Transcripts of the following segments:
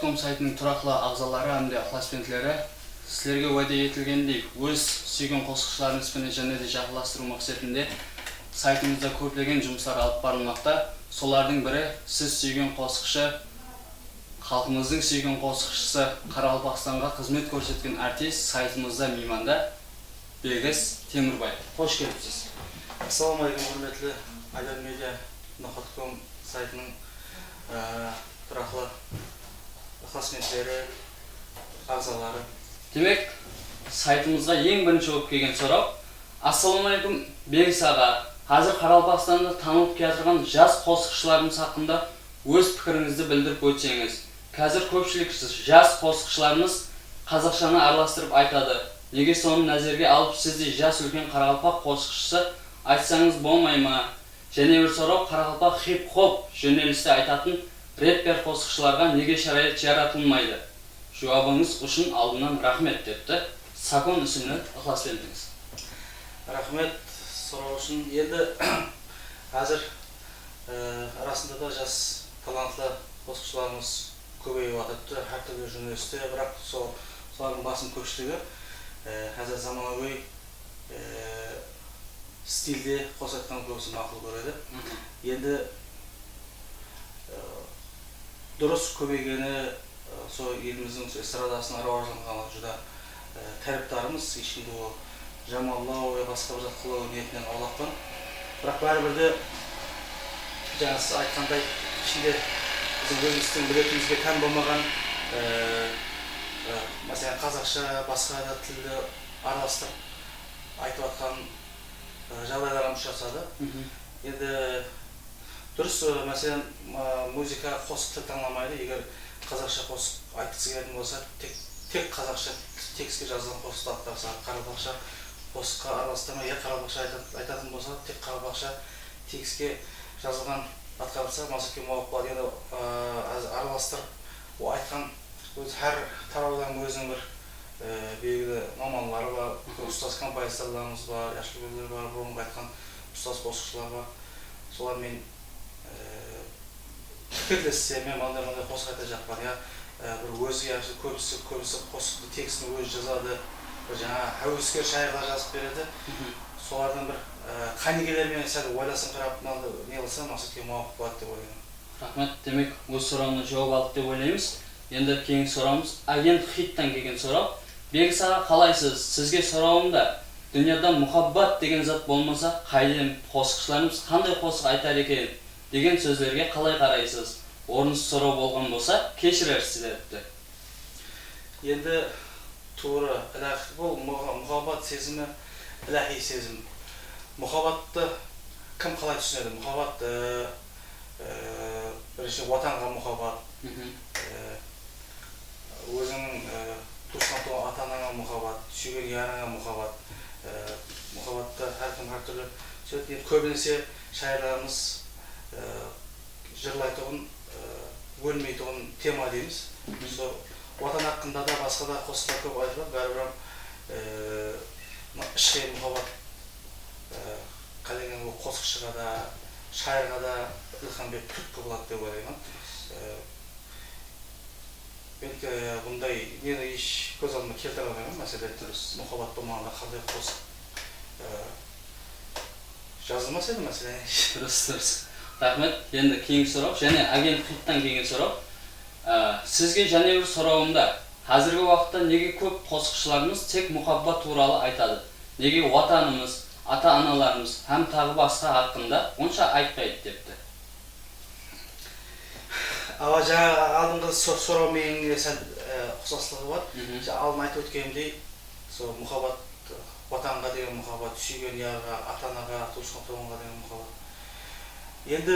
Nokta.com сайтының тұрақты ағзалары әмде ықыласпенділері сіздерге уәде етілгендей өз сүйген қосқыштарыңызбен және де жақындастыру мақсатында сайтымызда көптеген жұмыстар алып барылмақта. Солардың бірі сіз сүйген қосқышы, халқымыздың сүйген қосқышысы Қарақалпақстанға қызмет көрсеткен артист сайтымызда мейманда Бегіс Темірбай. Қош келіпсіз. Ассалаумағалейкум, құрметті Айдар Медиа Нокот.com сайтының тұрақты ықыласпенділері, ағзалары. Демек, сайтымызға ең бірінші болып келген сұрау: ассалаумағалейкум Бегіс аға, қазір Қарақалпақстанда танылып келе жас қосқышыларымыз хақында өз пікіріңізді білдіріп өтсеңіз. Қазір көпшілік жас қосқышыларымыз қазақшаны араластырып айтады. Неге соны назерге алып сізде жас үлкен Қарақалпақ қосқышысы айтсаңыз болмай ма? Және бір сұрау: Қарақалпақ хип-хоп жөнелісті айтатын рэппер қосқышыларға неге шарайат жаратылмайды? Жауабыңыз үшін алдынан рахмет депті. Сакон үсімні ықыласпендіңіз. Рахмет сұрау үшін. Енді қазір арасында да жас талантлы қосқышыларымыз көбейіп жатыр, әртүрлі жөнелісте, бірақ солардың басым көпшілігі қазір заманауи стильде қосатқан көбісі мақұл көреді. Енді дұрыс көбейгені сол еліміздің эстрадасының рауажданғаны жүда тәріптарымыз, ешкімді ол жаманлау, басқа бір зат қылау ниетінен аулақпын. Бірақ бәрібір де жаңасы айтқандай ішінде біздің өзіміздің білетімізге тән болмаған мәселен қазақша, басқа да тілді араластырып айтып жатқан жағдайларымыз жасады. Енді дұрыс, мәселен музыка қосып тіл таңламайды. Егер қазақша қосып айтқысы келетін болса, тек қазақша текстке жазылған қосықты аттарса, қарақалпақша қосыққа араластырмай, қарақалпақша айтатын болса, тек қарақалпақша текстке жазылған атқарылса, масекке мауық болады. Енді араластырып айтқан әр тараудан өзінің бір белгілі маманлары бар, ұстаз композиторларымыз бар, яшілгерлер бар, бұрынғы айтқан ұстаз қосқышылар бар. Солармен пікірлессе, мен мынандай қосық айта жақпан, бір өзі көбісі қосықты текстін өзі жазады, жаңа әуескер шайырлар жазып береді. Солардың бір қанегелермен сәл ойласын қарап, не қылса, мақсатқа мауық болады деп ойлаймын. Рахмет. Демек, өз сұрауына жауап алдық деп ойлаймыз. Енді кейін сұрауымыз агент хиттан келген сұрау. Бегіс аға, қалайсыз? Сізге сұрауымда дүнияда мұхаббат деген зат болмаса, қайден қосқышыларымыз қандай қосық айтар екен деген сөздерге қалай қарайсыз? Орынсыз сұрау болған болса, кешірерсіз депті. Енді тура бұл мұхаббат сезімі иләһи сезім. Мұхаббатты кім қалай түсінеді? Мұхаббат бірінші отанға мұхаббат, өзіңнің туысқан туған ата-анаңа мұхаббат, сүйген ярыңа мұхаббат. Мұхаббатты әркім әртүрлі сөйлейді. Көбінесе шайырларымыз жырлайтұғын, өлмейтұғын тема дейміз. Отан хақында да басқа да қосықтар көп айтылады. Бәрібір ішкі мұхаббат қалеген қосқышыға да, шайырға да ілхан бек түрткі болады деп ойлаймын. Белкі бұндай нені еш көз алдыма келтіре алмаймын. Мәселен, мұхаббат болмағанда қандай қосық жазылмас еді мәселен. Дұрыс. Рахмет. Енді кейін сұрау, және агент хиттан келген сұрау. Сізге және бір сұрауымда, қазіргі уақытта неге көп қосқышыларымыз тек мұхаббат туралы айтады? Неге отанымыз, ата-аналарымыз һәм тағы басқа хақында онша айтпайды депті? Жаңа алдыңғы сұраумен сәл ұқсастығы бар. Алдын айтып өткенімдей, мұхаббат, отанға деген мұхаббат, сүйген ярға, ата-анаға, туысқан туғанға деген мұхаббат. Енді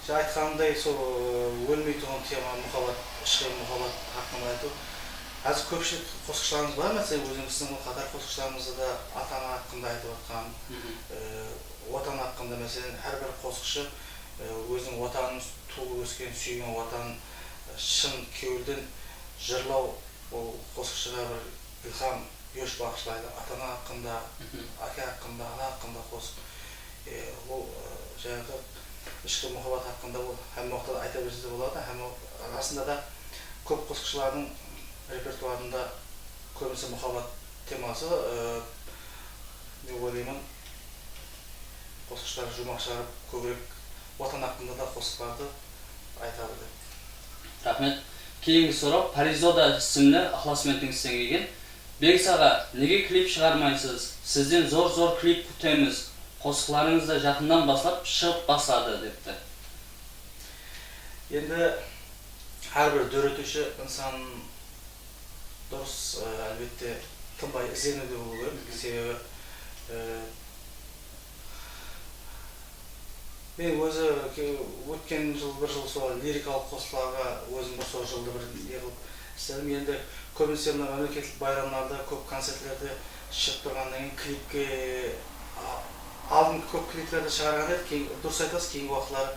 айтқанымдай, өлмей тұрған тема мұхаббат, ішкі мұхаббат хақында айту. Қазір көпшілік қосқышыларымыз бар, мәселен өзіміздің қатар қосқышыларымызды да ата-ана хақында айтып отқан, отан хақында, мәселен әрбір қосқышы өзінің отанын, туылып өскен, сүйген отанын шын кеуілден жырлау, ол қосқышыға бір илхам, еш бағышлайды. Ата-ана хақында, әке хақында, ана хақында қосып. Ол жаңағы ішкі махаббат хақында ол һәм уақытта айта берсе де болады. Һәм расында да көп қосқышылардың репертуарында көбінесе махаббат темасы деп ойлаймын. Қосқыштар жұмақ шығарып көбірек отан хақында да қосқыларды айтады деп. Рахмет. Кейінгі сұрау Паризода ісімді ықыласымен тыңғыстан келген. Бегіс аға, неге клип шығармайсыз? Сізден зор клип күтеміз. Қосқыларыңыз да жақындан баслап шығып басады депті. Енді әрбір дөретуші инсан дұрыс әлбетте тынбай ізденуде болу керек. Себебі мен өзі өткен бір жыл сол лирикалық қосқыларға өзім сол жылды бір неғылып істедім. Енді көбінесе мемлекеттік байрамдарда көп концертлерде шығып тұрғаннан кейін клипке алдын көп клиптерді шығарған еді. Дұрыс айтасыз, кейінгі уақытлары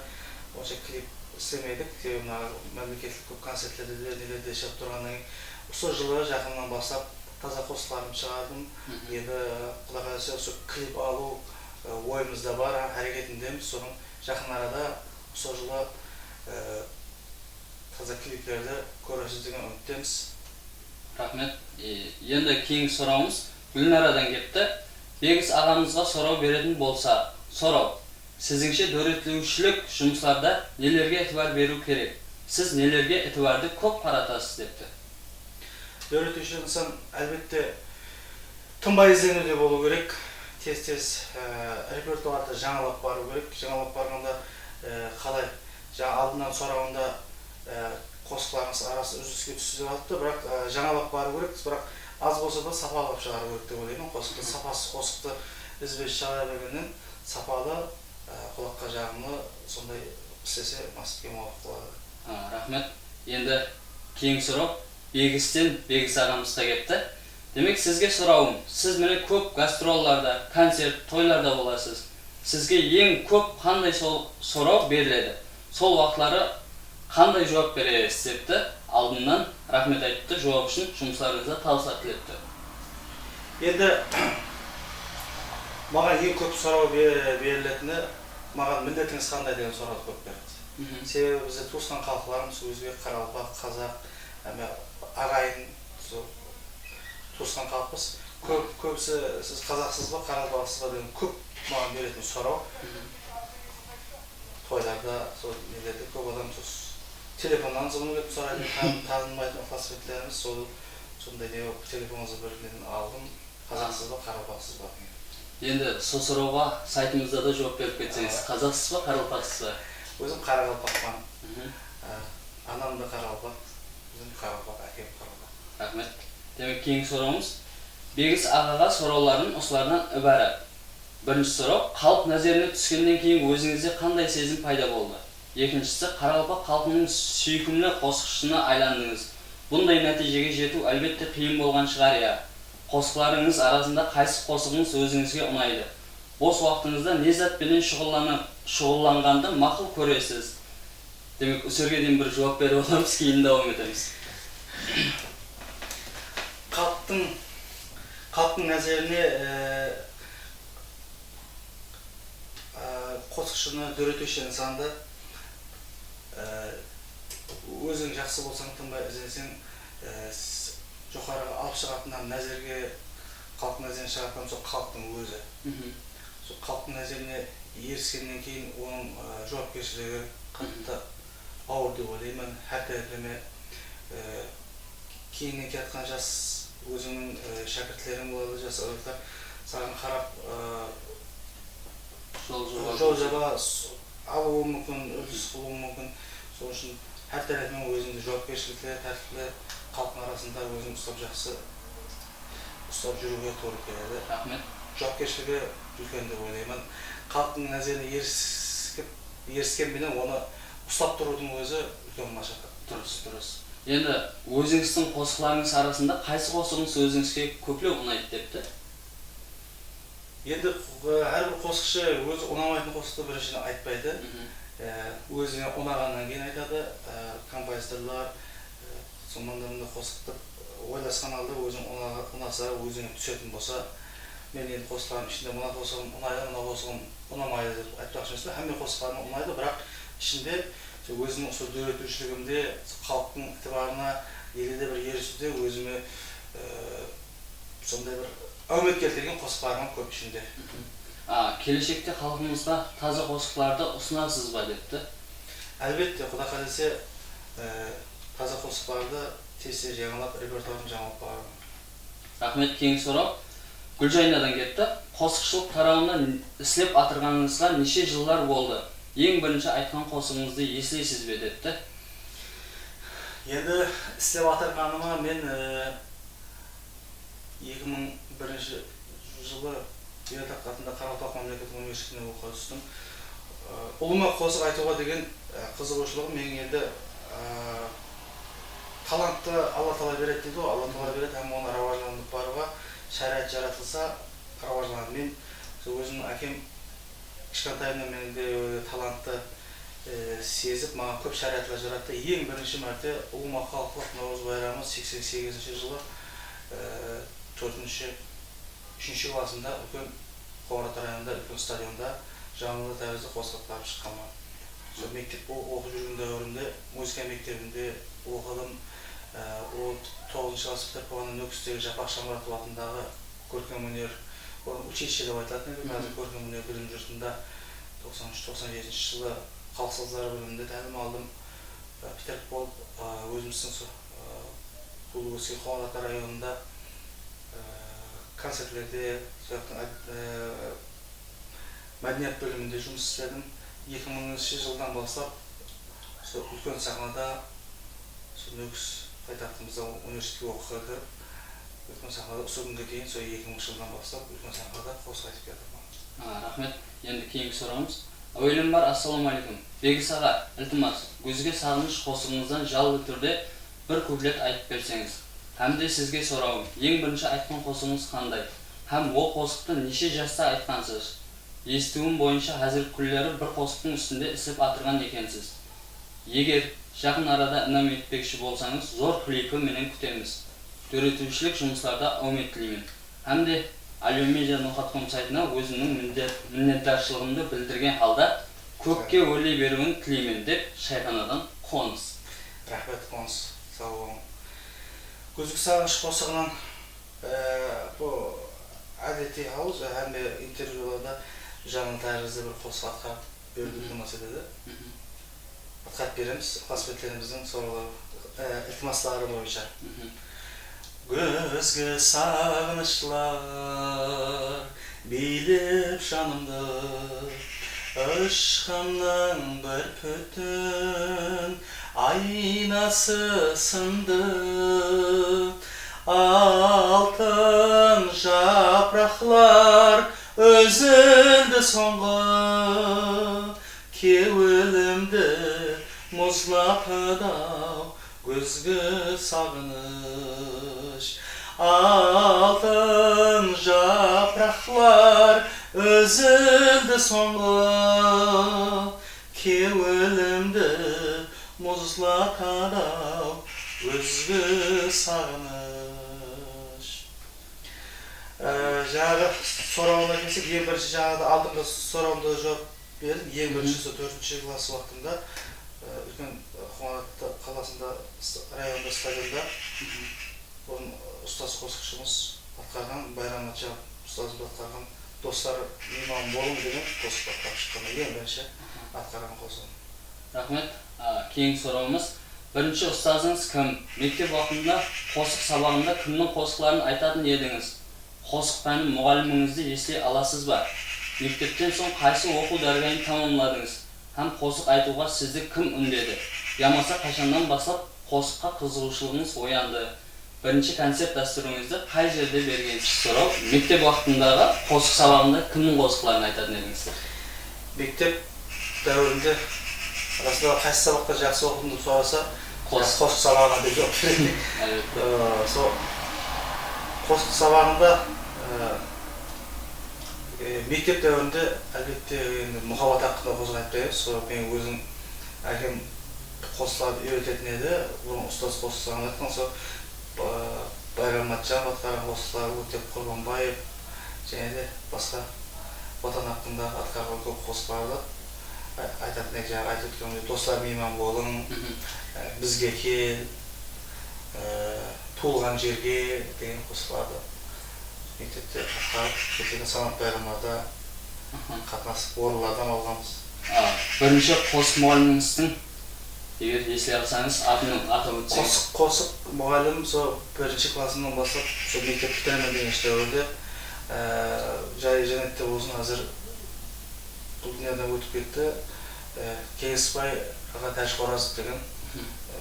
онша клип істемедік. Себебі мемлекеттік көп концертлерде де нелерде шығып тұрғаннан кейін сол жылы жақыннан бастап таза қосқыларымды шығардым. Енді Құдай қаласа осы клип алу ойымызда бар, әрекетіндеміз. Соның жақын арада сол жылы таза клиптерді көресіз деген үміттеміз. Рахмет. Енді кейінгі сұрауымыз Гүлнарадан кепті. Бегіс ағамызға сұрау беретін болса, сұрау. Сізіңше дөретлеушілік жұмыстарда нелерге етібар беру керек? Сіз нелерге етібарды көп қаратасыз депті. Дөретуші инсан әлбетте тынбай ізденуде болу керек. Тез репертуарды жаңалап бару керек. Жаңалап барғанда қалай алдынан сұрауында қосқыларыңыз арасы үзіліске түсті деп атты, бірақ жаңалап бару керек. Бірақ аз болса да сапалап шығару керек деп ойлаймын. Қосықты сапасыз қосықты ізбес шығара бергеннен сапалы, құлаққа жағымды сондай істесе масып кемалып болады. Рахмет. Енді кейінгі сұрау Бегістен Бегіс ағамызға кетті. Демек сізге сұрауым, сіз міне көп гастролларда, концерт, тойларда боласыз. Сізге ең көп қандай сұрау беріледі? Сол уақытлары қандай жауап бересіз депті? Алдынан рахмет айтты, жауап үшін жұмыстарыңызда табыстар тілепті. Енді маған ең көп сұрау берілетіні, маған міндетіңіз қандай деген сұрауды көп береді. Себебі бізде туысқан халқыларымыз өзбек, қарақалпақ, қазақ, ағайын туысқан халықпыз. Көбісі сіз қазақсыз ба, қарақалпақсыз ба деген көп маған беретін сұрау. Тойларда, нелерде көп адам телефоннан звонып сұрайды, танымайтын ықылас-беттеріміз, сондай телефоныңызды бірінен алдым, қазақсыз ба, қарақалпақсыз ба. Енді сол сұрауға сайтымызда да жауап беріп кетсеңіз, қазақсыз ба, қарақалпақсыз ба? Өзім қарақалпақпын. Анам да қарақалпақ, өзім қарақалпақ, әкем қарақалпақ. Рахмет. Демек кейінгі сұрауымыз Бегіс ағаға сұрауларын осылардан ібарат. Бірінші сұрау, халық назарына түскеннен кейін өзіңізде қандай сезім пайда болды? Екіншісі, Қарақалпақ халқының сүйкімді қосқышына айландыңыз. Бұндай нәтижеге жету әлбетте қиын болған шығар я. Қосқыларыңыз арасында қайсы қосығыңыз өзіңізге ұнайды? Бос уақытыңызда не затпенен шұғылланғанды мақұл көресіз? Демек, өсерге дейін бір жауап беріп аламыз, кейін давам етеміз. Халықтың назаріне қосқышыны дөретуші инсанды өзің жақсы болсаң, тынбай ізденсең, жоғарыға алып шығатыннан назерге, халықтың назеріне шығатыннан сол халықтың өзі. Сол халықтың назеріне еріскеннен кейін оның жауапкершілігі қатты ауыр деп ойлаймын. Әр тәріптеме кейіннен келатқан жас өзіңнің шәкіртлерің болады, жас ұрпақтар саған қарап жол жаба алуы мүмкін, үрдіс қылуы мүмкін. Сол үшін әр тәріптеме өзіңді жауапкершілікті, тәртіптілі халықтың арасында өзің ұстап жүруге тура келеді. Рахмет. Жауапкершілігі үлкен деп ойлаймын. Халықтың назарына еріскенменен оны ұстап тұрудың өзі үлкен машақат. Дұрыс. Енді өзіңіздің қосқыларыңыз арасында қайсы қосығыңыз өзіңізге көплеп ұнайды депті? Енді әрбір қосқышы өзі ұнамайтын қосықты біріншіден айтпайды. Өзіне ұнағаннан кейін айтады. Композиторлар сонда қосықты ойласқан алда өзің ұнаса, өзіңе түсетін болса, мен енді қосылған ішінде мына қосылым ұнайды, мына қосылым ұнамайды деп айтпақшы емес, әмме қосылғаны ұнайды, бірақ ішінде өзімнің сол дөретушілігімде, халықтың ітібарына, елде бір ерісуде өзіме сондай бір әумет келтірген қосықтарым көп ішінде. Келешекте халқымызға таза қосықтарды ұсынасыз ба депті? Әлбетте, Құда қаласа таза қосықтарды тез жаңалап, репертуарын жаңалап барамын. Рахмет, кейін сұрау. Гүлжайнадан кетті. Қосықшылық тарауына істеп атырғаныңызға неше жылдар болды? Ең бірінші айтқан қосығыңызды еслейсіз бе депті? Енді істеп атырғаныма мен 2001 жылы Ертақ атында Қаратау мемлекеттік университетіне оқуға түстім. Ұлыма қосық айтуға деген қызығушылығым менің енді талантты Алла Тағала береді дейді ғой, Алла Тағала береді, һәм оны рауажландырып баруға шариғат жаратылса рауажланады. Мен өзімнің әкем кішкентайымнан менде талантты сезіп, маған көп шариғатлар жаратты. Ең бірінші мәрте ұлыма халқылық Наурыз байрамы 88 жылы 3-3 классында үлкен Қоңырат районында үлкен стадионда жанында тәрізді қосылып барып шыққанмын. Сол мектеп оқып жүрген дәуірімде музыка мектебінде оқыдым. Ол 9 класс бітіріп болғанда Нүкістегі Жапақ Шамратов атындағы көркем өнер училище деп айтылатын еді. Қазір көркем өнер білім жұртында 93-97 жылы халық саздары бөлімінде тәлім алдым. Бітіріп болып өзіміздің Тулуский Қоңырат районында концертлерде, мәдениет бөлімінде жұмыс істедім. 2000 жылдан бастап үлкен сахнада Нүкіс пайтахтымызда университетке оқуға кіріп, үлкен сахнада осы күнге дейін 2000 жылдан бастап үлкен сахнада қосық айтып келдім. Рахмет. Енді кейінгі сұрауымыз. Әуелім бар, ассалаумалейкум. Бегіс аға, ілтимас, көзге сағыныш қосығыңыздан жалпы түрде бір куплет айтып берсеңіз. Һәм де сізге сұрауым, ең бірінші айтқан қосығыңыз қандай? Һәм ол қосықты неше жаста айтқансыз? Естуім бойынша қазіргі күндері бір қосықтың үстінде ісіп атырған екенсіз. Егер жақын арада інім етпекші болсаңыз, зор клипі менен күтеміз. Дөретушілік жұмыстарда omет тілеймін. Һәм де aliomedia.com сайтына өзімнің міннеттаршылығымды білдірген халда көкке өрлей беруін тілеймін деп шайханадан қоныс. Рахмет, қоныс. Сау болыңыз. Көзге сағыныш қосығынан әдетте ауыз әмбе интервьюларда жаңын тәрізді бір қосық атқарып беруді мәселеде. Атқарып береміз, классметтеріміздің соңғы ілтимастары бойынша. Көзге сағынышлар билеп жанымды, ұшқанның бір бүтін айнасы сынды, алтын жапырақлар өзілді соңғы, кеуілімді мұзлапыдау көзгі сағыныш. Алтын жапырақлар өзілді соңғы, кеуілімді мұзлатадау өзгі сағыныш. Жаңағы сұрауына келсек, ең бірінші жаңағы алдыңғы сұрауымды жауап бердім. Ең біріншісі 4-ші класс уақытында үлкен Қоңырат қаласында районда стадионда бұрын ұстаз қосықшымыз атқарған, Байрам Атжап ұстазымыз атқарған достар имам болым деген қосық атқарып шыққанда ең бірінші атқарған қосығым. Рахмет. Кейінгі сұрауымыз. Бірінші ұстазыңыз кім? Мектеп уақытында қосық сабағында кімнің қосықларын айтатын едіңіз? Қосық пәні мұғаліміңізді еслей аласыз ба? Мектептен соң қайсы оқу дәрігайын тамамладыңыз? Һәм қосық айтуға сізді кім үндеді? Ямаса қашаннан бастап қосыққа қызығушылығыңыз оянды? Бірінші концерт дәстүріңізді қай жерде бергенсіз? Сұрау. Мектеп уақытындағы қосық сабағында кімнің қосықларын айтатын едіңіздер? Мектеп дәуірінде расында қайсы сабақта жақсы оқыдым деп сұраса, қосық сабағына деп жауап береді. Сол қосық сабағында мектеп дәуірінде әлбетте мұхаббат хақында қосық айтып береміз. Сол мен өзім әкем қосыларды үйрететін еді. Бұрын ұстаз қосыларын айтқан, сол Байрам Атжап атқарған қосылар, Өтеп Құрбанбаев, және де басқа отан hakkında атқарған көп қосқыларды айтатын ек жаңағы айтып өткенімдей достар мейман болың, бізге кел, туылған жерге деген қосқыларды мектепте атқарып, ертеңгі санат байрамдарда қатынасып орындардан алғанбыз. Бірінші қосық мұғаліміңіздің, егер есіле алсаңыз, атын атап өтсеңіз. Қосық мұғалім сол 1-ші классынан бастап сол мектеп бітіремін деген дәуірде жай жәннетте болсын, қазір бұл дүниядан өтіп кетті. Кеңесбай аға Тәжқоразов деген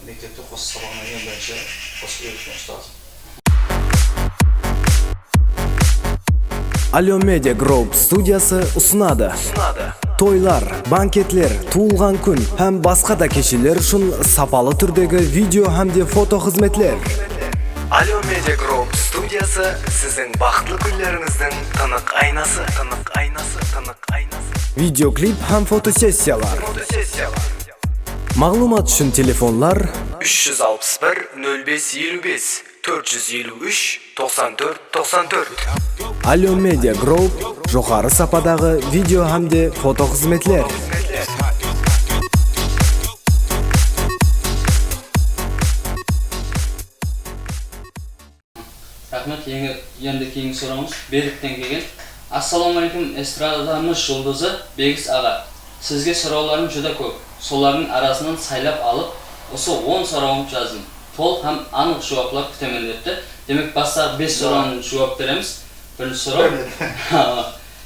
мектепте қосық сабағына ең бірінші қосық үйреткен ұстазым. Alio Media Group студиясы ұсынады. Тойлар, банкетлер, туылған күн һәм басқа да кешелер үшін сапалы түрдегі видео һәмде фото қызметлер. Alio Media Group студиясы сіздің бақытлы күндеріңіздің тынық айнасы. Видеоклип һәм фотосессиялар. Мағлумат үшін телефонлар 361 0555 453 94 94. Alio Media Group жоғары сападағы видео һәмде фото қызметлер. Рахмет, енді кейінгі сұрағымыз Беріктен келген. Ассалаумалейкум, эстрадамыз жұлдызы Бегіс аға. Сізге сұрауларым жүдә көп. Солардың арасынан сайлап алып, осы 10 сұрауым жаздым. Толық һәм анық жауаплар күтемін депті. Демек, бастағы 5 сұрауын жауап береміз. Бірінші сұрау.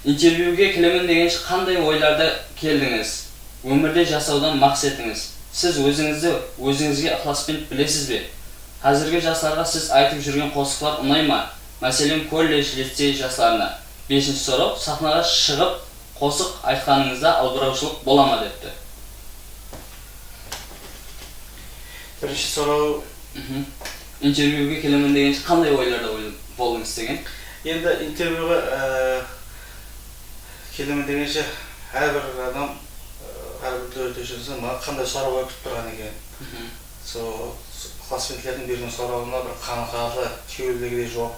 Интервьюге келемін дегенше қандай ойларда келдіңіз? Өмірде жасаудан мақсатыңыз? Сіз өзіңізге ықыласпен білесіз бе? Қазіргі жастарға сіз айтып жүрген қосықлар ұнай ма? Мәселен, колледж, лицей жастарына. 5-ші сұрау, сахнаға шығып қосық айтқаныңызда албыраушылық бола ма депті. Бірінші сұрау, интервьюге келемін дегенше қандай ойларда болдыңыз деген? енді интервьюға келемін дегенше әрбір адам, әрбір өтушісі маған қандай сұрауға күтіп тұрған екен. Сол классменттердің берген сұрауына бір қанықарлы, кеуілдегідей жауап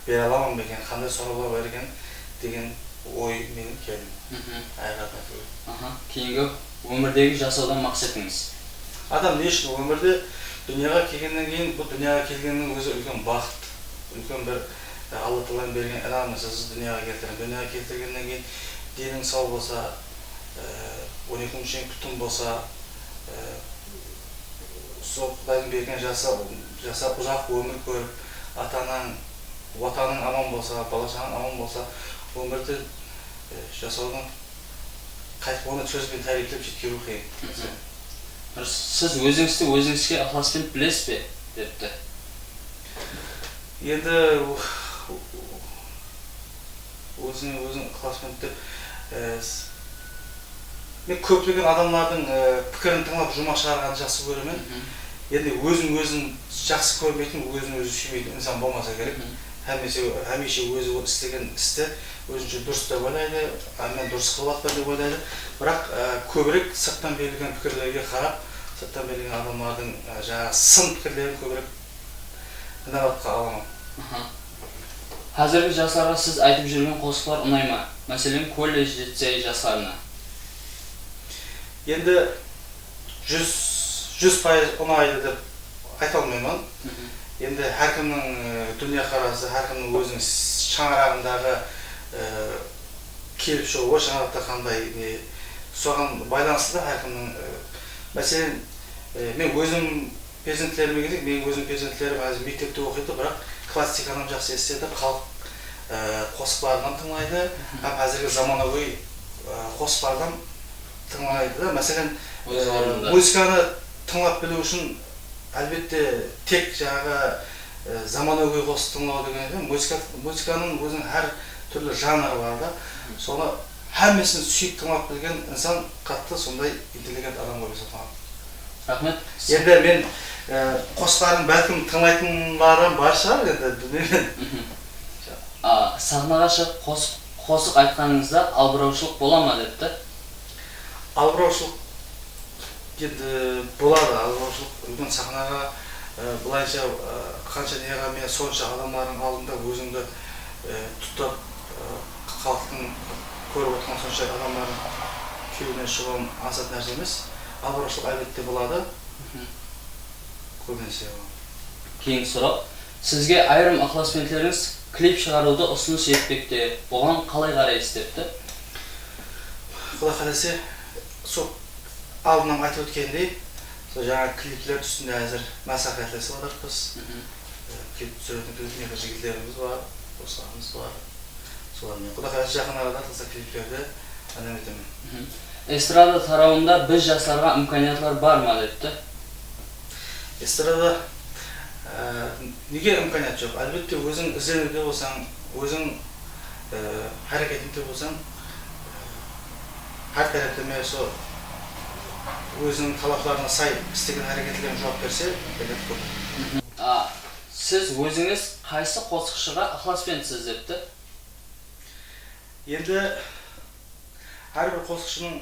бере аламын бекен, қандай сұраулар бар екен деген ой менің келдім. Кейінгі өмірдегі жасаудан мақсатыңыз? Адам не үшін өмірде дүнияға келгеннен кейін, бұл дүнияға келгеннің өзі үлкен бақыт, үлкен бір Алла Тағаланың берген інамыз, сіз дүнияға келтірген. Дүнияға келтіргеннен кейін денің сау болса, 12 мүшең күтім болса, сол Құдайдың берген жасап ұзақ өмір көріп, атаның, отаның аман болса, балашағың аман болса, өмірді жасаудың қайтып оны сөзбен тәріптеп жеткеру қиын. Сіз өзіңізге ықыласпен білесіз бе депті? Енді өзің ықыласпен деп мен көптеген адамдардың пікірін тыңдап жұмақ шығарғанды жақсы көремін. Енді өзін жақсы көрмейтін, өзін сүймейтін инсан болмаса керек. Хәмеше өзі істеген істі өзінше дұрыс деп ойлайды, мен дұрыс қылып жатырмын деп ойлайды. Бірақ көбірек сырттан берілген пікірлерге қарап, сырттан берілген адамдардың жаңағы сын пікірлерін көбірек тыңдауға аламын. Қазіргі жастарға сіз айтып жүрген қосықлар ұнай ма? Мәселен, колледж, лицей жастарына. Енді 100% ұнайды деп айта алмаймын. Енді әркімнің дүние қарасы, әркімнің өзінің шаңырағындағы келіп шығуы, шаңырақта қандай соған байланысты да әркімнің. Мәселен, мен өзім перзентлеріме келдік, мен өзім перзентлерім әзір мектепте оқиды, бірақ классиканы жақсы естеді, халық қосықлардан тыңлайды, һәм әзіргі заманауи қосықтардан тыңлайды. Мәселен, музыканы тыңлап білу үшін әлбетте тек жаңағы заманауи қосық тыңлау деген музыканың өзінің әр түрлі жанры бар да, соны әммесін сүйіп тыңлап білген инсан қатты сондай интеллигент адам болып есептелінеді. Рахмет. Енді мен қосықтарын бәлкім тыңлайтындары бар шығар енді дүниемен. Сахнаға шығып қосық айтқаныңызда албыраушылық бола ма депті? Албыраушылық енді болады, албыраушылық үлкен сахнаға былайша қанша неға мен сонша адамдардың алдында өзіңді тұтап онша адамдардың күйеуінен шығуын аңсатын нәрсе емес. Алғырушылық әлбетте болады. Көбінесе. Кейінгі сұрақ. Сізге айрым ықыласмендеріңіз клип шығаруды ұсыныс етпекте. Бұған қалай қарайсыз депті? Құдай қаласа, сол алдынан айтып өткендей, сол жаңа клиптер үстінде әзір мәслихатласып жатырмыз. Клип түсіретін клиптер жігіттеріміз бар, достарымыз бар. Солармен Құдай қаласа жақын арада тылса клиптерді әнем етемін. Эстрада тарауында біз жастарға имканиятлар бар ма депті? Эстрада неге имканият жоқ? Әлбетте өзің ізденуде болсаң, өзің әрекетінде болсаң, әр тәрәптеме сол өзінің талаптарына сай істеген әрекеттеріне жауап берсе, имканият көп. Сіз өзіңіз қайсы қосықшыға ықыласпенсіз депті? Енді әрбір қосықшының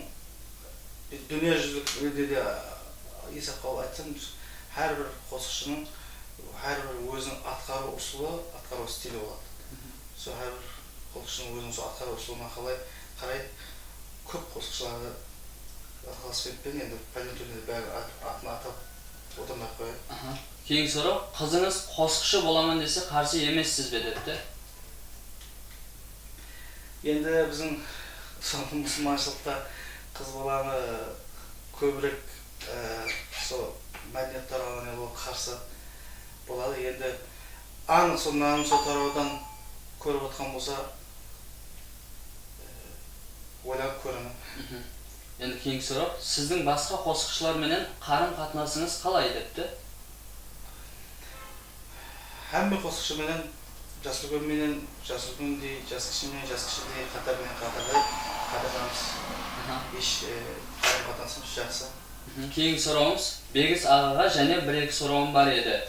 дүниежүзілік өдеде есепке айтсам, әрбір қосықшының әрбір өзінің атқару ұсылы, атқару стилі болады. Сол әрбір қосықшының өзінің сол атқару ұсылына қарай көп қосықшыларды ықыласпенпен енді пәлен түрінде бәрі атын атап отырмай қояды. Кейінгі сұрақ, қызыңыз қосықшы боламын десе қарсы емессіз бе депті? Енді біздің мұсылманшылықта қыз баланы көбірек сол мәдениет тарауына қарсы болады. Енді сол тараудан көріп отқан болса, ойланып көремін. Енді кейінгі сұрақ, сіздің басқа қосықшыларменен қарым-қатынасыңыз қалай депті? Әрбір қосықшыменен, жас үлкенменен, жас үлкендей, жас кішідей, қатармен қатарымыз. Еш қарым-қатынасымыз жақсы. Кейінгі сұрауымыз, Бегіс ағаға және бір-екі сұрауым бар еді.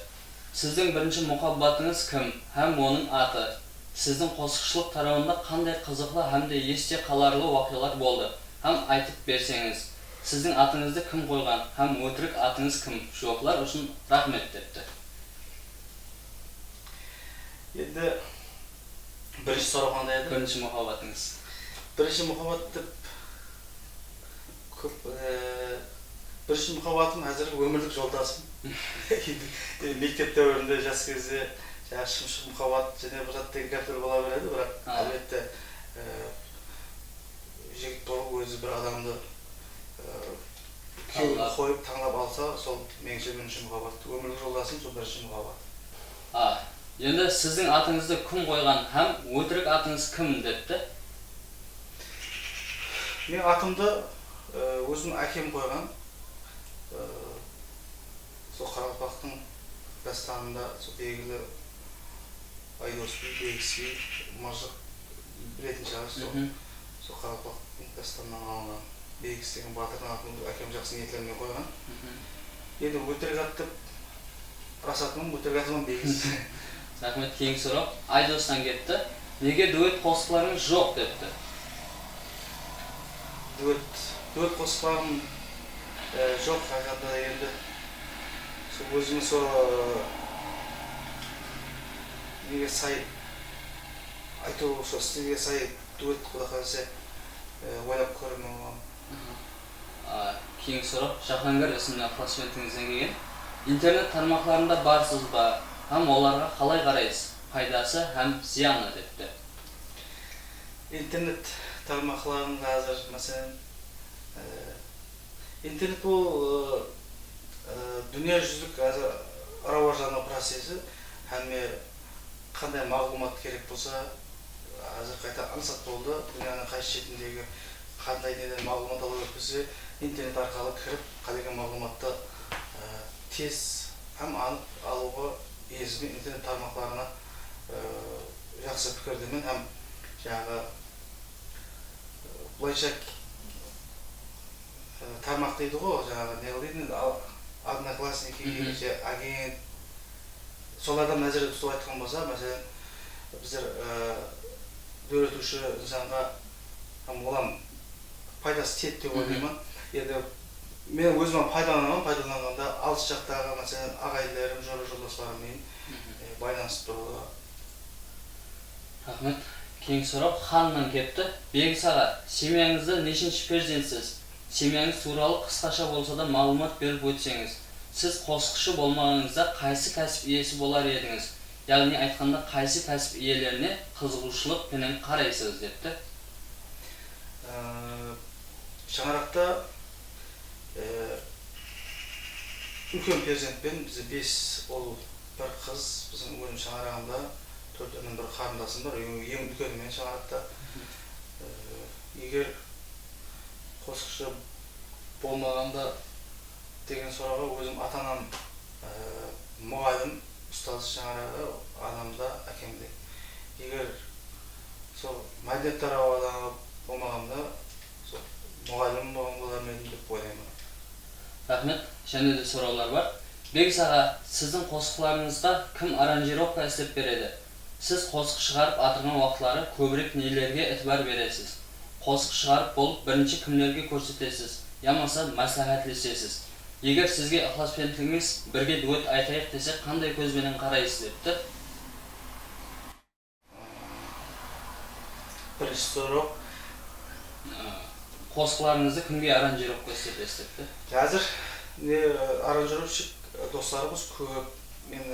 Сіздің бірінші мұхаббатыңыз кім, һәм оның аты? Сіздің қосықшылық тарауында қандай қызықлы һәм де есте қаларлы уақиғалар болды? Һәм айтып берсеңіз, сіздің атыңызды кім қойған, һәм өтірік атыңыз кім? Жоқлар үшін рахмет депті. Енді бірінші сұрақ қандай еді? Бірінші мұхаббатыңыз. Бірінші мұхаббат деп көп бірінші мұхаббатым әзіргі өмірлік жолдасым. Мектеп дәуірінде жас кезде шымшық мұхаббат және бір затты гәптер бола береді, бірақ әлбетте жігіт болып өзі бір адамды күйеуге қойып таңдап алса, сол меніңше бірінші мұхаббат. Өмірлік жолдасым сол бірінші мұхаббат. Енді сіздің атыңызды кім қойған, һәм өтірік атыңыз кім депті? Мен атымды өзім әкем қойған. Сол Қарақалпақтың дастанында сол белгілі Айдос би, Бегіс би, Мажық білетін шығарсыз. Сол Қарақалпақтың дастанынан алынған Бегіс деген батырдың атын әкем жақсы ниеттермен қойған. Енді өтірік ат деп рас атымын, өтірік атымын Бегіс. Рахмет. Кейінгі сұрақ, Айдостан кетті. Неге дуэт қосықларыңыз жоқ депті? Дуэт қосықларым жоқ, қағанда енді өзіміз неге сай айту стилге сай дуэт Құдай қаласа ойлап көремін оған. Кейінгі сұрақ, Жаһангер есімді ықыласмендіңізден келген. Интернет тармақтарында барсыз ба? Һәм оларға қалай қарайсыз? Пайдасы һәм зияны депті. Интернет тармақларында әзір, мәселен, интернет бұл дүниежүзілік рауаждану процесі, һәм қандай мағлұмат керек болса, әзір қайта аңсат болды. Дүнияның қайсы шетіндегі қандай неден мағлұмат алу өткізсе, интернет арқылы кіріп, қалеген мағлұматты тез һәм анық алуға езімен интернет тармақларына жақсы пікірдемен һәм жаңағы бұлайша тармақ дейді ғой, жаңағы не қылдейді, одноклассники, агент, солардан нәзірде тұтып айтқан болса, мәселен, біздер дөретуші insanға олан пайдасы тиеді деп ойлаймын. Енді мен өзіме пайдаланғанда алыс жақтағы мәселен ағайындыларым, жолдастарыммен байланысып тұруға. Рахмет. Кеңгі сұрақ Ханнан кепті. Бегіс аға, семьяңызда нешінші перзентсіз? Семьяңыз туралы қысқаша болса да мағлұмат беріп өтсеңіз. Сіз қосқышы болмағаныңызда қайсы кәсіп иесі болар едіңіз? Яғни айтқанда қайсы кәсіп иелеріне қызығушылық пенен қарайсыз депті. Шаңырақта үлкен перзентпен бізде 5 ұл, бір қыз, біздің өзім шаңырағымда 4 інім, бір қарындасым бар, ең үлкені мен шаңырақта. Егер қосқышы болмағанда деген сұрауға өзім ата-анам мұғалім, ұстаз шаңырағы, анамда, әкемде. Егер сол мәдениет тарауы болмағанда мұғалім болар ма едім деп ойлаймын. Рахмет, және де сұраулар бар. Бегіс аға, сіздің қосқыларыңызға кім аранжировка істеп береді? Сіз қосқы шығарып атырған уақытлары көбірек нелерге әтібар бересіз? Қосқы шығарып болып бірінші кімлерге көрсетесіз? Ямаса мәслихатлесесіз? Егер сізге ықыласпенділігіңіз бірге дуэт айтайық десе, қандай көзбенен қарайсыз депті? Бірінші сұрақ. Қосқыларыңызды кімге аранжировка істетесіз депті? Қазір аранжировщик достарымыз көп. Мен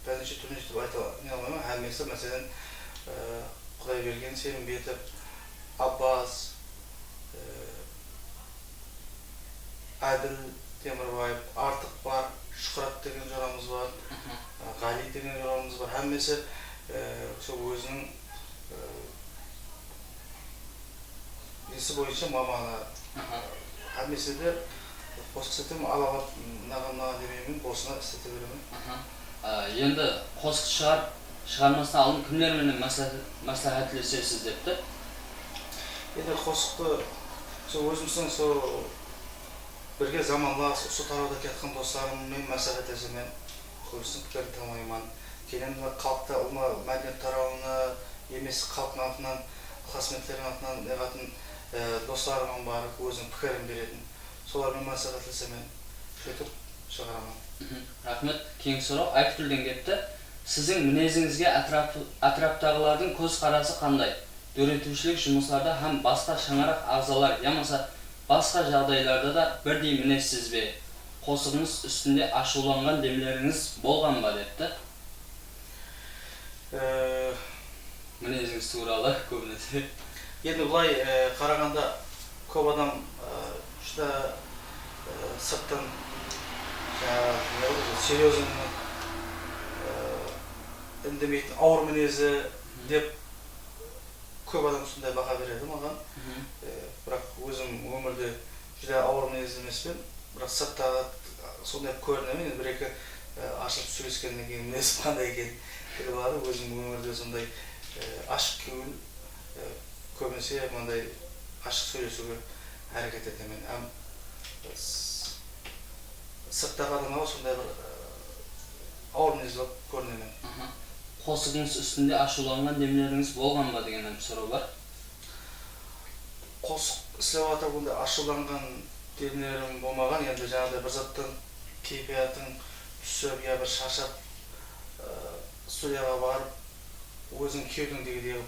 бірінші түрінші деп айта алмаймын. Әлмесі, мәселен, Құдайберген Сенімбетов, Аббас, Әділ Темірбаев, Артық бар, Шұқырат деген жорамыз бар, Ғали деген жорамыз бар. Әлмесі өзінің несі бойынша маманы. Әлмесі де қосқы істетем, алалап наған демеймін, босына істете беремін. Енді қосқы шығармасына алдын кімлермен мәслихатлесесіз депті? Енді қосықты өзіміздің бірге заманлас, осы тарауда кеткен достарыммен мәслихатлесемін, көбісінің пікірін тамаймын. Кейін халықта мәдениет тарауына емес халықтың атынан, қызметтердің атынан неғатын достарымын барып, өзінің пікірін беретін. Солармен мәслихатлесемін, сөйтіп шығарамын. Рахмет, кеңгі сұрақ Айтгүлден кетті. Сіздің мінезіңізге атыраптағылардың көз қарасы қандай? Дөретушілік жұмыстарда һәм басқа шаңырақ ағзалар, ямаса басқа жағдайларда да бірдей мінезсіз бе? Қосығыңыз үстінде ашуланған демлеріңіз болған ба депті? Мінезіңіз туралы көбінесе. Енді бұлай қарағанда көп адам жүзді сырттан серьезный үндемейтін ауыр мінезі деп көп адам сондай баға береді маған. Бірақ өзім өмірде жүзде ауыр мінезді емеспен, бірақ сырттағы сондай көрінемін. Бір-екі ашылып сөйлескеннен кейін мінез қандай екен біліп алады. Өзім өмірде сондай ашық көңіл, көбінесе мынандай ашық сөйлесуге әрекет етемін. Сырттағы адамға сондай бір ауыр мінезді көрінемін. Қосығыңыз үстінде ашуланған демлеріңіз болған ба деген сұрау бар. Қосық істеп атағанда ашуланған демлерім болмаған. Енді жаңағыдай бір заттан кейпиятың түсіп, я бір шаршап студияға барып өзің кеудіңдегідей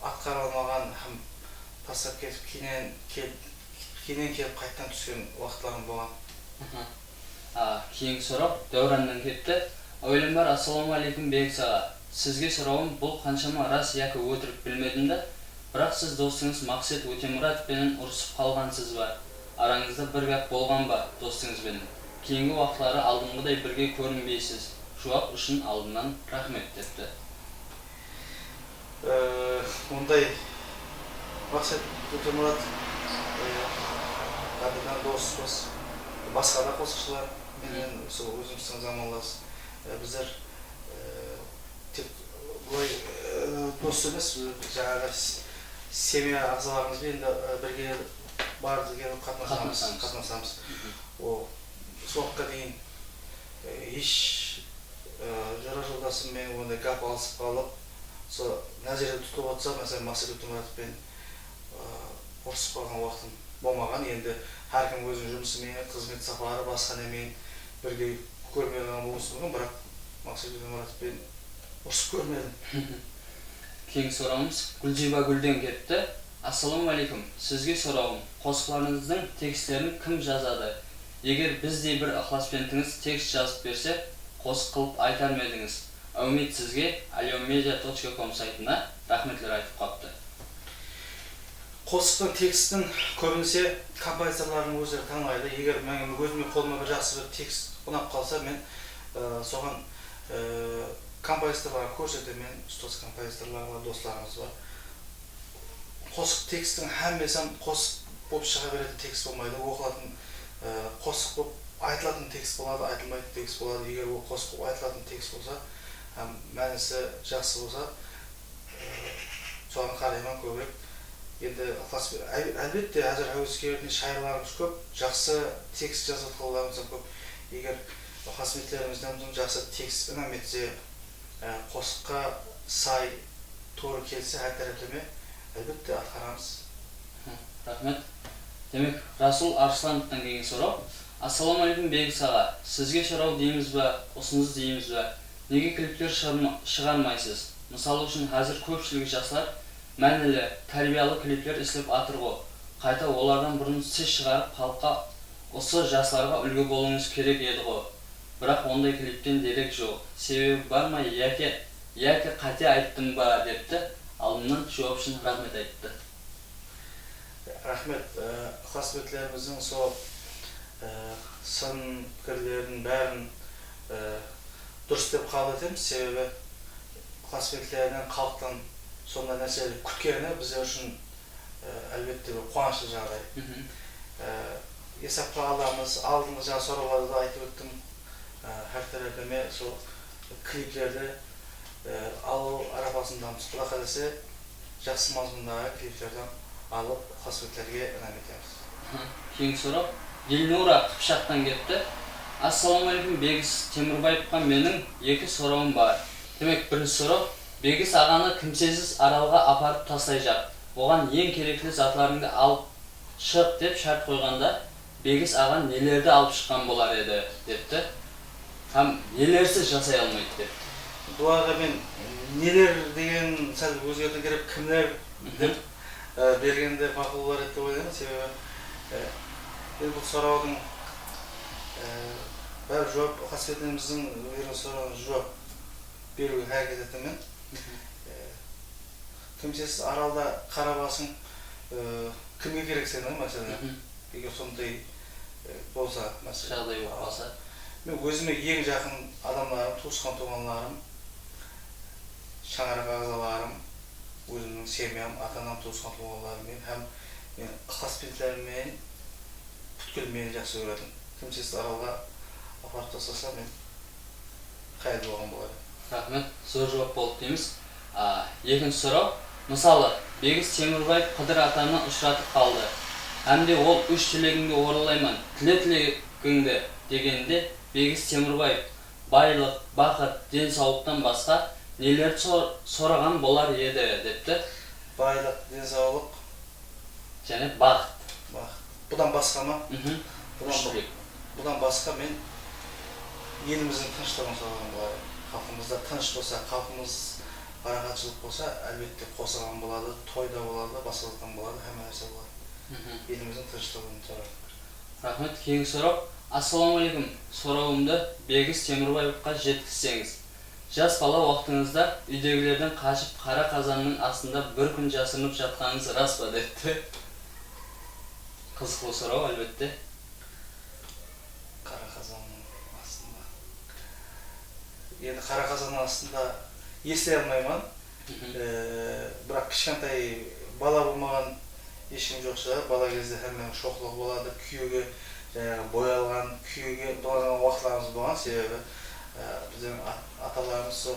атқара алмаған һәм тастап кетіп кейіннен келіп қайттан түскен уақытларым болған. Кейінгі сұрақ Дәураннан кетті. Ойлым бар, ассаламалейкум Бегіс аға. Сізге сұрауым, бұл қаншама рас яки өтірік білмедім да, бірақ сіз достыңыз Мақсет Өтемұратовпенен ұрысып қалғансыз ба? Араңызда бір гәп болған ба достыңызбен? Кейінгі уақытлары алдыңғыдай бірге көрінбейсіз. Жауап үшін алдынан рахмет депті. Ондай Мақсет Өтемұратов қадырдан доспыз. Басқа да қосқышылар менен өзіміздің заманлас. Біздер тек бұлай дос емес, жаңағы семья ағзаларымызбен бірге барды келіп қатынасамыз. Сол уақытқа дейін еш жора жолдасыммен ондай гап алысып қалып, сол нәзірде тұтып отырса, мәселен Мақсет Өтемұратовпен ұрысып қалған уақытым болмаған. Енді әркім өзінің жұмысымен, қызмет сапары басқа немен бірге көрмеген болусы мүмкін, бірақ Мақсет Өтемұратовпен ұрысып көрмедім. Кең сұрауымыз Гүлжиба Гүлден кетті. Ассалаумағалейкум. Сізге сұрауым, қосықларыңыздың текстерін кім жазады? Егер біздей бір ықыласпентіңіз текст жазып берсе, қосық қылып айтар ма едіңіз? Үміт сізге aliomedia.com сайтына рахметлер айтып қапты. Қосықтың текстін көбінесе композиторлардың өздері таңдайды. Егер мен өзіме қолыма бір жақсы бір текст ұнап қалса, мен соған композиторларға көрсетемін. Ұстаз композиторларға достарымыз бар. Қосық текстің һәммесін қосық болып шыға беретін текст болмайды. Оқылатын қосық болып айтылатын текст болады, айтылмайтын текст болады. Егер ол қосық болып айтылатын текст болса, мәнісі жақсы болса, соған қараймын көбірек. Енді әлбетте әзір әуескерлердің шайырларымыз көп, жақсы текст жазатқандарымыз көп. Егер ықыласметлерімізден жақсы текст ұнап етсе, қосыққа сай тура келсе, әртараптама әлбетте атқарамыз. Рахмет. Демек, Расул Арслановтан келген сұрау. Ассалаумағалейкум Бегіс аға. Сізге сұрау дейміз бе, ұсыныс дейміз бе? Неге клиптер шығармайсыз? Мысалы үшін қазір көпшілігі жастар мәнілі, тәрбиялы клиптер іздеп атыр ғой. Қайта олардан бұрын сіз шығарып, халыққа осы жастарға үлгі болуыңыз керек еді ғой. Бірақ ондай клиптен дерек жоқ. Себебі бар ма, яке қате айттым ба депті. Алдымнан жауап үшін рахмет айтты. Рахмет. Ықыласметлеріміздің сол сын пікірлерінің бәрін дұрыс деп қабыл етеміз. Себебі ықыласметлерінен халықтан сондай нәрселер күткені біздер үшін әлбетте бір қуанышты жағдай. Есапқа аламыз, алдыңғы жаңа сұрауларды да айтып өттім. Әртараптама сол клиплерді алу арапасындамыз. Құда қаласа жақсы мазмұндағы клиптерден алып ықыласметлерге үнем етеміз. Кейін сұрау Елнура Қыпшақтан кетті. Ассалаумағалейкум Бегіс Темірбаевқа менің екі сұрауым бар. Демек, бірінші сұрау, Бегіс ағаны кімсесіз аралға апарып тастай жап. Оған ең керекті затларыңды алып шық деп шарт қойғанда, Бегіс аған нелерді алып шыққан болар еді депті. Һәм нелерсіз жасай алмайды депті. Бұларға мен нелер деген сәл өзгерді керек, кімлер деп бергенде мақұл болар еді деп ойлаймын. Себебі бұл сұраудың бәрі жауап, ықыласметлеріміздің берген сұрағына жауап беруге әрекет етемін. Кімсесіз аралда қарабасың кімге керек сені, мәселен, егер сондай болса, жағдай болса. Мен өзіме ең жақын адамдарым, туысқан туғанларым, шаңырақ ағзаларым, өзімнің семьям, ата-анам, туысқан туғанларыммен, һәм мен ықыласметлеріммен, бүткілмен жақсы көретім. Кімсесіз аралға апарып тастаса, мен қайда болған болады. Рахмет, зор жауап болды дейміз. Екінші сұрау, мысалы, Бегіс Темірбаев Қыдыр атаны ұшыратып қалды. Әмде ол үш тілегіңді орындаймын, тілегіңді дегенде Бегіс Темірбаев байлық, бақыт, денсаулықтан басқа нелерді сұраған болар еді депті. Байлық, денсаулық және бақыт. Бұдан басқа ма? Бұдан басқа мен еліміздің тыныштығын сұраған болар. Халқымызда тыныш болса, халқымыз арақатшылық болса, әлбетте қосылған болады, тойда болады, басқалықтан болады, һәм нәрсе болады. Еліміздің тыныштығын сұраған. Рахмет, кейін сұрау. Ассалаумағалейкум. Сұрауымды Бегіс Темірбаевқа жеткізсеңіз. Жас бала уақытыңызда үйдегілерден қашып қара қазанның астында бір күн жасырынып жатқаныңыз рас па депті. Қызықлы сұрау, әлбетте. Қара қазанның астында. Енді қара қазанның астында ести алмаймын. Бірақ кішкентай бала болмаған ешкім жоқ шығар. Бала кезде һәммен шоқлық болады, күйеуге боялған, күйеуге болған уақытларымыз болған. Себебі біздің аталарымыз сол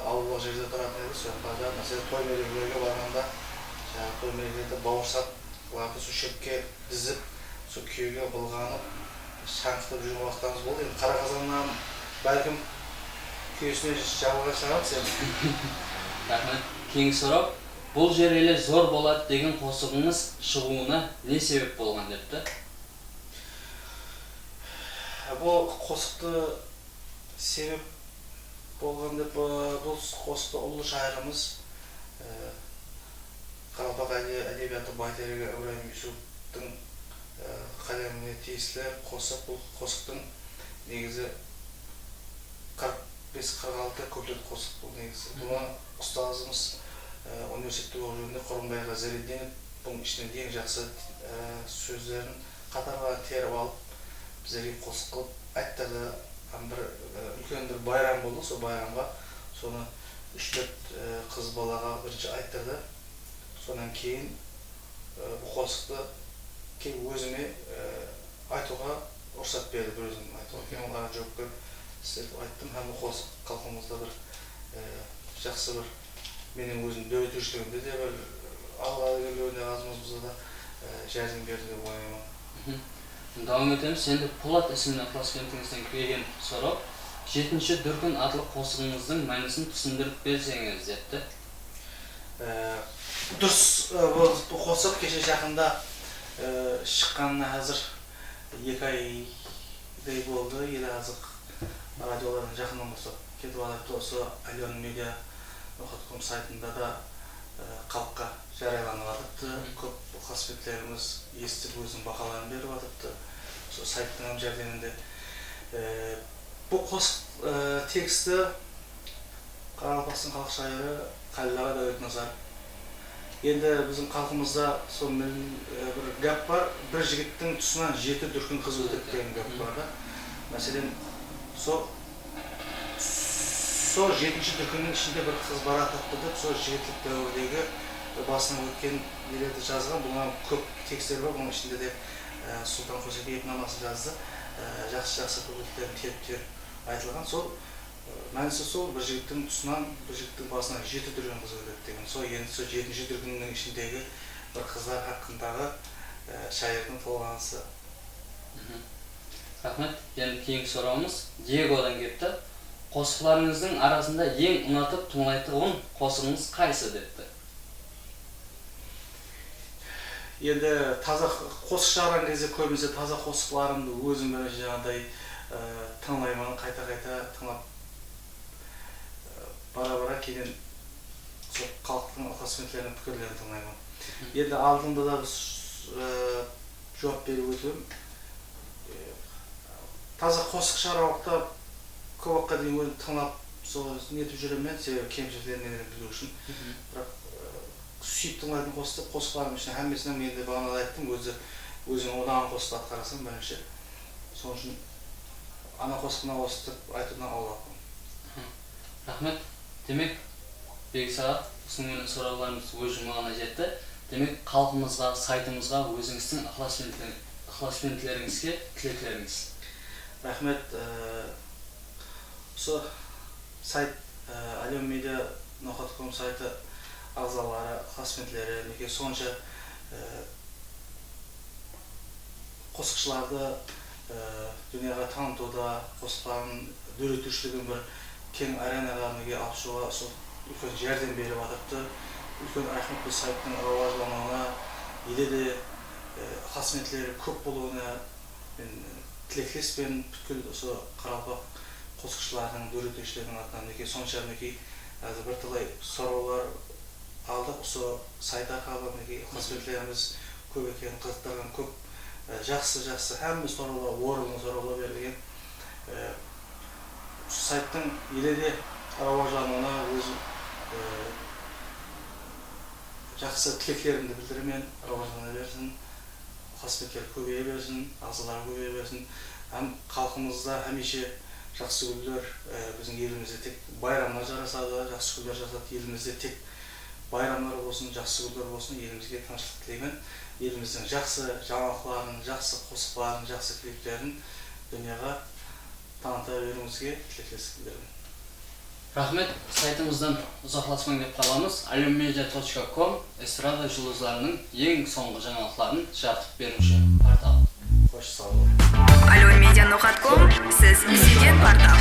ауылдық жерде тұратын еді. Сондықтан мәселен той мерекелерге барғанда, той мерекелерде бауырсақларды сол шөпке дізіп, сол күйеуге былғанып, шаңқытып жүрген уақыттарымыз болды. Енді қара қазаннан бәлкім күйесіне жабылған шығар сен. Рахмет. Кейінгі сұрау. Бұл жер еле зор болады деген қосығыңыз шығуына не себеп болған депті? Бұл қосықты себеп болған деп, бұл қосықты ұлы шайырымыз Қарақалпақ әдебиеті байтерегі Ибраһим Юсуповтың қаламына тиесілі қосық. Бұл қосықтың негізі 45-46 көплет қосық бұл негізі. Бұны ұстазымыз университетте оқу жөнінде Қорымбай Зариддинов бұның ішінен ең жақсы сөздерін қатарға теріп алып, бізге қосық қылып айттырды. Бір үлкен бір байрам болды, сол байрамға соны 3-4 қыз балаға бірінші айттырды. Сонан кейін бұл қосықты өзіме айтуға рұқсат берді, бір өзім айтуға. Кейін оларға жоқ көріп істеп айттым. Һәм бұл қосық халқымызда бір жақсы бір менің өзім дөретушілігімде де бір алға келуіне азымыз да жәрдем берді деп ойлаймын. Давам етеміз. Енді Пулат ісімді ықылас кентіңізден келген сұрау. 7-ші дүркін атлы қосығыңыздың мәнісін түсіндіріп берсеңіз депті. Дұрыс, бұл қосық кеше жақында шыққанына әзір 2 айдай болды. Елі азық радиолардың жақыннан болса кетіп алып, осы Альон Медиа Ноқат.ком сайтында да халыққа жарияланып жатыпты. Көп қызметшілеріміз естіп өзінің бағаларын беріп жатыпты. Сол сайттың жәрдемінде. Бұл қосық тексті Қарақалпақтың халық шайыры Қалилаға Дәулетназар. Енді біздің халқымызда сол бір гәп бар. Бір жігіттің тұсынан 7 дүркін қыз өтеді деген гәп бар да. Мәселен, сол 7-ші дүркіннің ішінде бір қыз бара тапты деп, сол жігітлік дәуірдегі басынан өткен нелерді жазған. Бұған көп текстер бар. Бұның ішінде де Сұлтан Қосекеев намасын жазды. Жақсы көбелектерін теріп айтылған. Сол мәнісі сол бір жігіттің тұсынан, бір жігіттің басынан 7 дүркін қыз өтеді деген. Сол енді сол 7-ші дүркіннің ішіндегі бір қыздар хақындағы шайырдың толғанысы. Рахмет. Енді кейінгі сұрауымыз Диегодан кетті. Қосықларыңыздың арасында ең ұнатып тыңдайтын қосығыңыз қайсы депті? Енді таза қосық шығарған кезде көбінесе таза қосықларымды өзім бірінші жаңағыдай тыңдаймын, қайта-қайта тыңдап бара-бара кейін сол халықтың ықылас-кенттерінің пікірлерін тыңдаймын. Енді алдында да біз жауап беріп өтемін. Таза қосық шығарған уақытта көп уақытқа дейін өзім тыңдап сол нетіп жүремін, себебі кемшіліктерін білу үшін. Бірақ сүйіп тыңдайтын қосықларым үшін әммесінен мен де бағанада айттым, өзің одан қосықты атқарасың бірінші. Сол үшін ана қосықына қосытып айтудан аулақпын. Рахмет. Демек, Бексаға ұсынған сұрауларымыз өз жұмағына жетті. Демек, халқымызға, сайтымызға, өзіңіздің ықылас-кентлеріңізге тілеклеріңіз. Рахмет. Осы сайт Альон Медиа Ноқат.ком сайты ағзалары, ықылас-кентлері неге сонша қосықшыларды дүнияға танытуда, қосықларын дөретушілігін бір кең аренаға алып шығуға үлкен жәрдем беріп жатыпты. Үлкен рахмет бұл сайттың рауажлануына, елде де ықылас-кентлері көп болуына мен тілектеспен бүткіл осы Қарақалпақ қосықшылардың, дөретушілердің атынан неге сонша бірталай сұраулар алдық. Осы сайт арқылы ықылас-кентлеріміз көп екенін қызықтырған, көп жақсы әмі сұраулар, орынды сұраулар берілген. Сайттың елде рауажлануына өзім жақсы тілектерімді білдіремен, рауажлана берсін, ықылас-кенттер көбейе берсін, ағзалар көбейе берсін. Халқымызда әмеше жақсы гүлдер біздің елімізде тек байрамlar жарасады, жақсы гүлдер жасады. Елімізде тек байрамдар болсын, жақсы гүлдер болсын, елімізге тыныштық тілеймін. Еліміздің жақсы жаңалықтарын, жақсы қосықларын, жақсы клиптерін дүнияға таныта беруіңізге тілектестік білдіремін. Рахмет. Сайтымыздан ұзақласпан деп қаламыз. alionmedia.com эстрада жұлдыздарының ең соңғы жаңалықтарын жарытып беруші портал. Қош сау болыңыз. alionmedia.com сіз іздеген портал.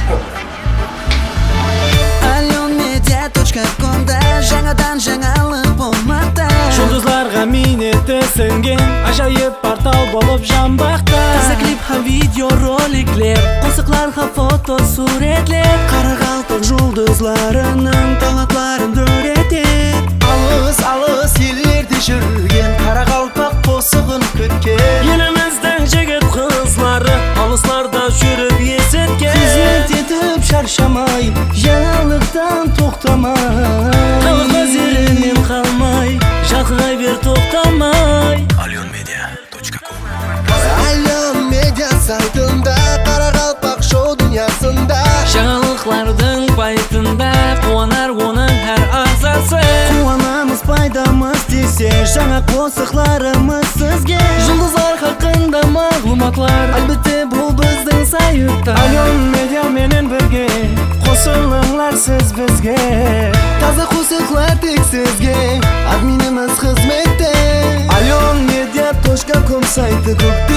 alionmedia.com-да жаңадан жаңалық болмақта. Жұлдызларға минеті сіңген ажайып портал болып жанбақта. Таза клип һәм видео роликлер, қосықларға фото суретлер. Қарақалпақ жұлдызларының талантларын дөретер. Алыс елдерде токтамай. Халық назерінен қалмай, жалқығай бер тоқтамай. Alyon Media сайтында Қарақалпақ шоу дүниясында Жаңалықлардың байтында қуанар оның әр ағзасы. Қуанамыз пайдамыз тисе жаңа қосықларымыз сізге. Жұлдызлар хақында мағлұматлар, әлбетте бұл біздің сайтта. Alyon Media менен бірге қосылыңлар сіз бізге. Таза қосықлар тек сізге Админіміз қызметте Alyonmedia.com сайты көкте